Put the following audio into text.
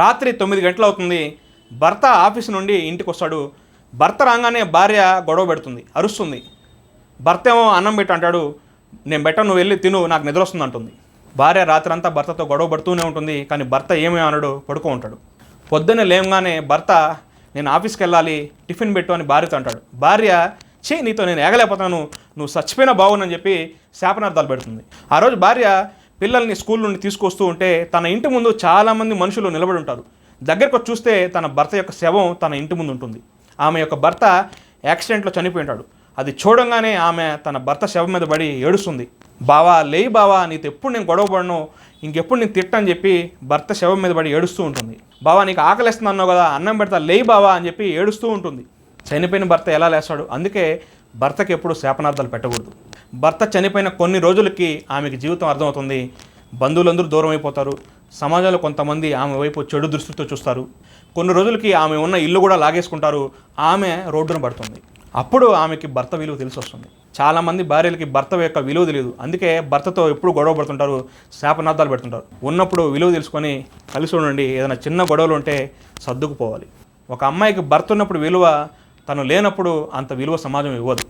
రాత్రి 9 గంటలు అవుతుంది. భర్త ఆఫీస్ నుండి ఇంటికి వస్తాడు. భర్త రాగానే భార్య గొడవ పెడుతుంది, అరుస్తుంది. భర్త ఏమో అన్నం పెట్టి అంటాడు, నేను బెటర్ నువ్వు వెళ్ళి తిను, నాకు నిద్ర వస్తుంది అంటుంది. భార్య రాత్రి అంతా భర్తతో గొడవ పడుతూనే ఉంటుంది. కానీ భర్త ఏమీ అనడు, పడుకో ఉంటాడు. పొద్దున్నే లేవగానే భర్త నేను ఆఫీస్కి వెళ్ళాలి, టిఫిన్ పెట్టు అని భార్యతో అంటాడు. భార్య నీతో నేను ఏగలేకపోతాను, నువ్వు చచ్చిపోయినా బాగుందని చెప్పి శాపనార్థాలు పెడుతుంది. ఆ రోజు భార్య పిల్లల్ని స్కూల్ నుండి తీసుకొస్తూ ఉంటే తన ఇంటి ముందు చాలామంది మనుషులు నిలబడి ఉంటారు. దగ్గరకు వచ్చి చూస్తే తన భర్త యొక్క శవం తన ఇంటి ముందు ఉంటుంది. ఆమె యొక్క భర్త యాక్సిడెంట్లో చనిపోయి ఉంటాడు. అది చూడంగానే ఆమె తన భర్త శవం మీద పడి ఏడుస్తుంది. బావా లేయి బావా, నీతో ఎప్పుడు నేను గొడవ పడను, ఇంకెప్పుడు నేను తిట్టని చెప్పి భర్త శవం మీద పడి ఏడుస్తూ ఉంటుంది. బావా నీకు ఆకలిస్తుంది అన్నావు కదా, అన్నం పెడతా లేయి బావా అని చెప్పి ఏడుస్తూ ఉంటుంది. చనిపోయిన భర్త ఎలా లేస్తాడు? అందుకే భర్తకి ఎప్పుడు శాపనార్థాలు పెట్టకూడదు. భర్త చనిపోయిన కొన్ని రోజులకి ఆమెకి జీవితం అర్థమవుతుంది. బంధువులందరూ దూరం అయిపోతారు. సమాజంలో కొంతమంది ఆమె వైపు చెడు దృష్టితో చూస్తారు. కొన్ని రోజులకి ఆమె ఉన్న ఇల్లు కూడా లాగేసుకుంటారు. ఆమె రోడ్డున పడుతుంది. అప్పుడు ఆమెకి భర్త విలువ తెలిసి వస్తుంది. చాలామంది భార్యలకి భర్త యొక్క విలువ తెలియదు. అందుకే భర్తతో ఎప్పుడు గొడవ పడుతుంటారు, శాపనార్థాలు పెడుతుంటారు. ఉన్నప్పుడు విలువ తెలుసుకొని కలిసి ఉండండి. ఏదైనా చిన్న గొడవలు ఉంటే సర్దుకుపోవాలి. ఒక అమ్మాయికి భర్త ఉన్నప్పుడు విలువ, తను లేనప్పుడు అంత విలువ సమాజం ఇవ్వదు.